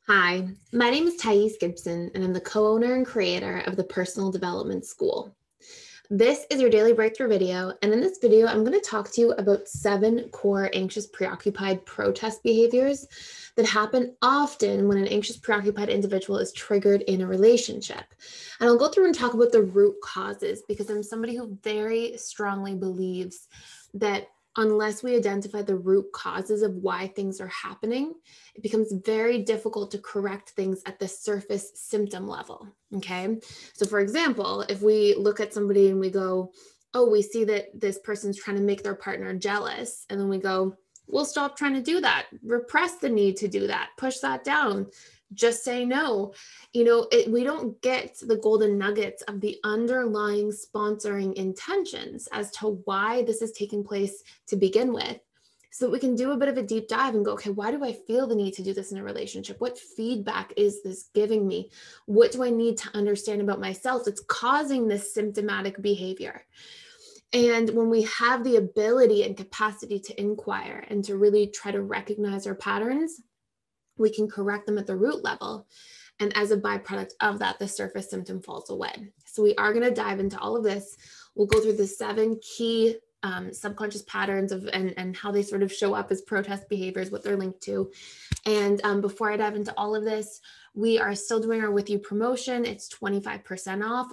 Hi, my name is Thais Gibson, and I'm the co-owner and creator of the Personal Development School. This is your daily breakthrough video, and in this video, I'm going to talk to you about 7 core anxious preoccupied protest behaviors that happen often when an anxious preoccupied individual is triggered in a relationship. And I'll go through and talk about the root causes because I'm somebody who very strongly believes that unless we identify the root causes of why things are happening, it becomes very difficult to correct things at the surface symptom level. Okay. So, for example, if we look at somebody and we go, oh, we see that this person's trying to make their partner jealous. And then we go, we'll stop trying to do that, repress the need to do that, push that down, just say no. We don't get the golden nuggets of the underlying sponsoring intentions as to why this is taking place to begin with. So that we can do a bit of a deep dive and go, okay, why do I feel the need to do this in a relationship? What feedback is this giving me? What do I need to understand about myself that's causing this symptomatic behavior? And when we have the ability and capacity to inquire and to really try to recognize our patterns, we can correct them at the root level. And as a byproduct of that, the surface symptom falls away. So we are going to dive into all of this. We'll go through the 7 key subconscious patterns and how they sort of show up as protest behaviors, what they're linked to. And before I dive into all of this, we are still doing our With You promotion. It's 25% off.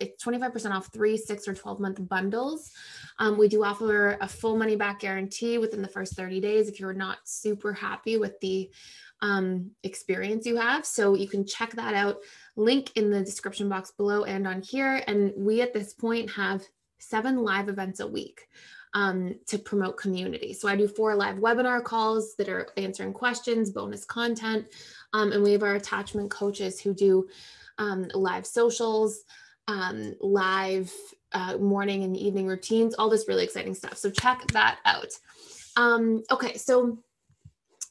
It's 25% off 3, 6, or 12-month bundles. We do offer a full money back guarantee within the first 30 days if you're not super happy with the experience you have. So you can check that out. Link in the description box below and on here. And we at this point have 7 live events a week to promote community. So I do 4 live webinar calls that are answering questions, bonus content, and we have our attachment coaches who do live socials, live morning and evening routines, all this really exciting stuff. So check that out. Okay, so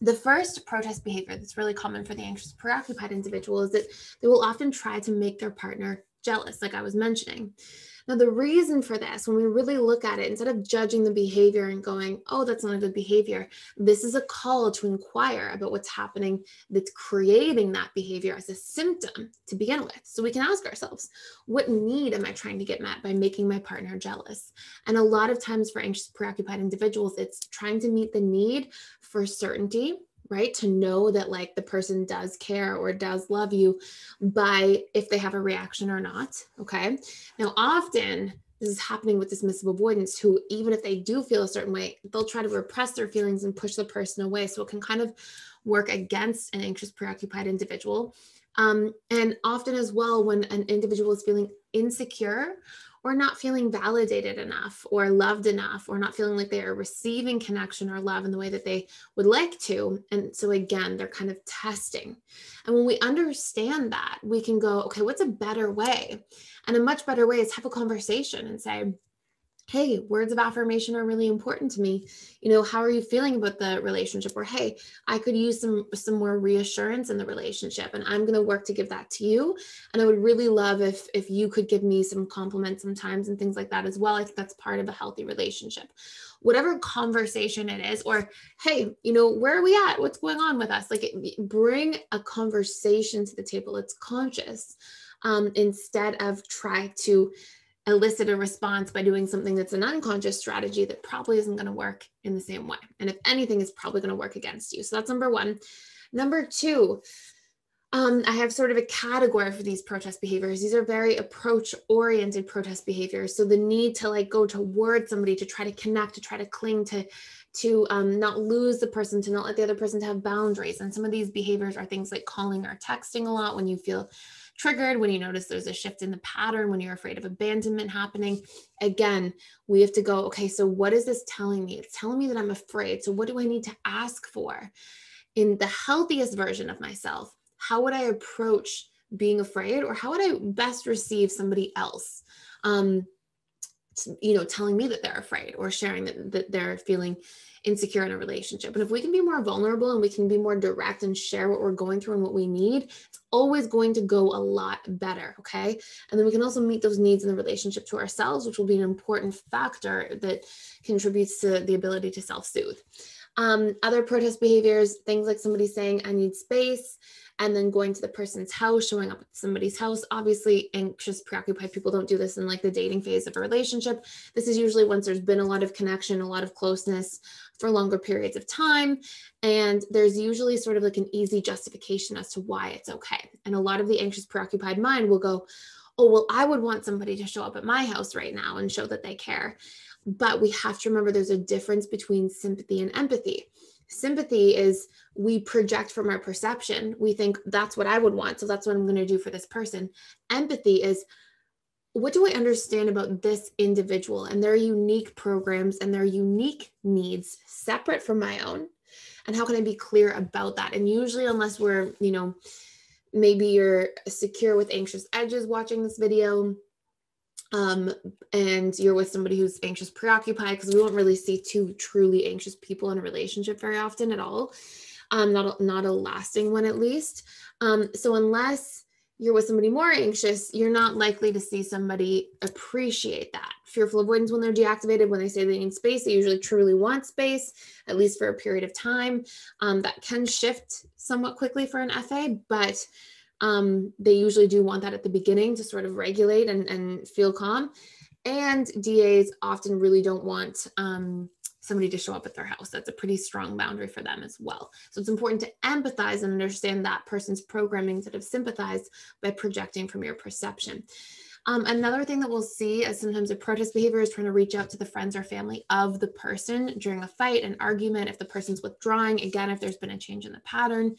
the first protest behavior that's really common for the anxious preoccupied individual is that they will often try to make their partner jealous, like I was mentioning. Now, the reason for this, when we really look at it, instead of judging the behavior and going, oh, that's not a good behavior, this is a call to inquire about what's happening that's creating that behavior as a symptom to begin with. So we can ask ourselves, what need am I trying to get met by making my partner jealous? And a lot of times for anxious preoccupied individuals, it's trying to meet the need for certainty, right? To know that like the person does care or does love you by if they have a reaction or not. Okay. Now, often this is happening with dismissive avoidance who, even if they do feel a certain way, they'll try to repress their feelings and push the person away. So it can kind of work against an anxious preoccupied individual. And often as well, when an individual is feeling insecure or not feeling validated enough or loved enough or not feeling like they are receiving connection or love in the way that they would like to. And so again, they're kind of testing. And when we understand that, we can go, okay, what's a better way? And a much better way is have a conversation and say, hey, words of affirmation are really important to me. How are you feeling about the relationship? Or, hey, I could use some more reassurance in the relationship, and I'm going to work to give that to you. And I would really love if you could give me some compliments sometimes and things like that as well. I think that's part of a healthy relationship. Whatever conversation it is, or, hey, where are we at? What's going on with us? Like, bring a conversation to the table. It's conscious instead of try to elicit a response by doing something that's an unconscious strategy that probably isn't going to work in the same way. And if anything, is probably going to work against you. So that's number 1. Number 2, I have sort of a category for these protest behaviors. These are very approach-oriented protest behaviors. So the need to like go towards somebody, to try to connect, to try to cling, to not lose the person, to not let the other person to have boundaries. And some of these behaviors are things like calling or texting a lot when you feel triggered, when you notice there's a shift in the pattern, when you're afraid of abandonment happening. Again, we have to go, okay, so what is this telling me? It's telling me that I'm afraid. So what do I need to ask for? In the healthiest version of myself, how would I approach being afraid, or how would I best receive somebody else telling me that they're afraid, or sharing that they're feeling insecure in a relationship? And if we can be more vulnerable and we can be more direct and share what we're going through and what we need, it's always going to go a lot better. Okay. And then we can also meet those needs in the relationship to ourselves, which will be an important factor that contributes to the ability to self-soothe. Other protest behaviors, things like somebody saying, I need space, and then going to the person's house, showing up at somebody's house. Obviously, anxious, preoccupied people don't do this in like the dating phase of a relationship. This is usually once there's been a lot of connection, a lot of closeness for longer periods of time. And there's usually sort of like an easy justification as to why it's okay. And a lot of the anxious, preoccupied mind will go, oh, well, I would want somebody to show up at my house right now and show that they care. But we have to remember there's a difference between sympathy and empathy. Sympathy is we project from our perception. We think that's what I would want, so that's what I'm going to do for this person. Empathy is what do I understand about this individual and their unique programs and their unique needs separate from my own? And how can I be clear about that? And usually, unless we're, maybe you're secure with anxious edges watching this video, and you're with somebody who's anxious, preoccupied, because we won't really see two truly anxious people in a relationship very often at all. Not a lasting one, at least. So unless you're with somebody more anxious, you're not likely to see somebody appreciate that. Fearful avoidance, when they're deactivated, when they say they need space, they usually truly want space, at least for a period of time. That can shift somewhat quickly for an FA, but they usually do want that at the beginning to sort of regulate and feel calm. And DAs often really don't want somebody to show up at their house. That's a pretty strong boundary for them as well. So it's important to empathize and understand that person's programming instead of sympathize by projecting from your perception. Another thing that we'll see as sometimes a protest behavior is trying to reach out to the friends or family of the person during a fight, an argument. If the person's withdrawing, again, if there's been a change in the pattern,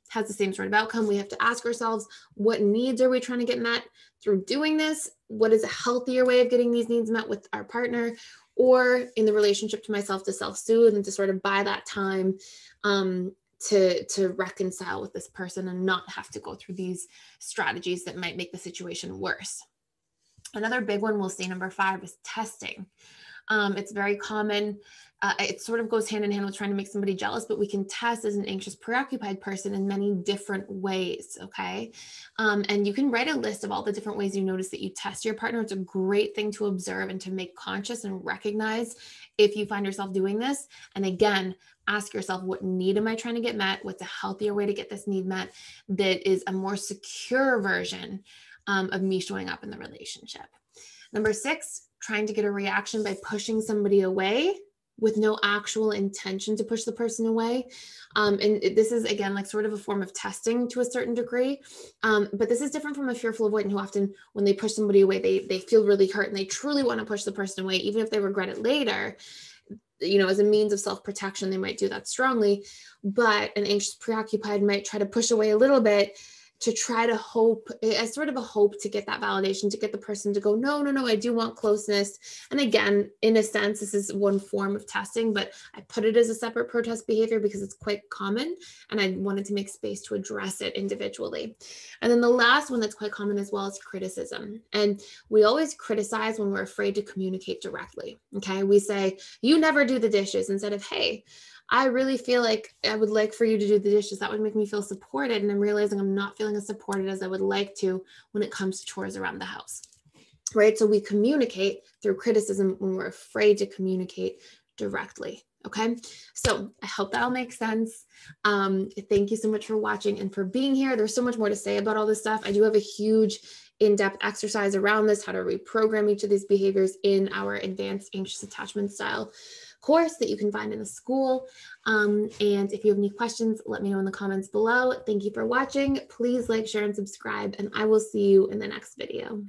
has the same sort of outcome. We have to ask ourselves, what needs are we trying to get met through doing this? What is a healthier way of getting these needs met with our partner, or in the relationship to myself, to self-soothe and to sort of buy that time to reconcile with this person and not have to go through these strategies that might make the situation worse. Another big one we'll see, number 5, is testing. It's very common. It sort of goes hand in hand with trying to make somebody jealous, but we can test as an anxious, preoccupied person in many different ways, okay? And you can write a list of all the different ways you notice that you test your partner. It's a great thing to observe and to make conscious and recognize if you find yourself doing this. And again, ask yourself, what need am I trying to get met? What's a healthier way to get this need met that is a more secure version of me showing up in the relationship? Number 6, trying to get a reaction by pushing somebody away with no actual intention to push the person away. And this is, again, like sort of a form of testing to a certain degree. But this is different from a fearful avoidant who often, when they push somebody away, they feel really hurt and they truly want to push the person away, even if they regret it later. As a means of self-protection, they might do that strongly. But an anxious, preoccupied might try to push away a little bit to try to hope, as sort of a hope to get that validation, to get the person to go, no, I do want closeness. And again, in a sense, this is one form of testing, but I put it as a separate protest behavior because it's quite common and I wanted to make space to address it individually. And then the last one that's quite common as well is criticism. And we always criticize when we're afraid to communicate directly, okay? We say, you never do the dishes, instead of, hey, I really feel like I would like for you to do the dishes. That would make me feel supported. And I'm realizing I'm not feeling as supported as I would like to when it comes to chores around the house, right? So we communicate through criticism when we're afraid to communicate directly. Okay. So I hope that all makes sense. Thank you so much for watching and for being here. There's so much more to say about all this stuff. I do have a huge in-depth exercise around this, how to reprogram each of these behaviors in our advanced anxious attachment style course that you can find in the school. And if you have any questions, let me know in the comments below. Thank you for watching. Please like, share, and subscribe, and I will see you in the next video.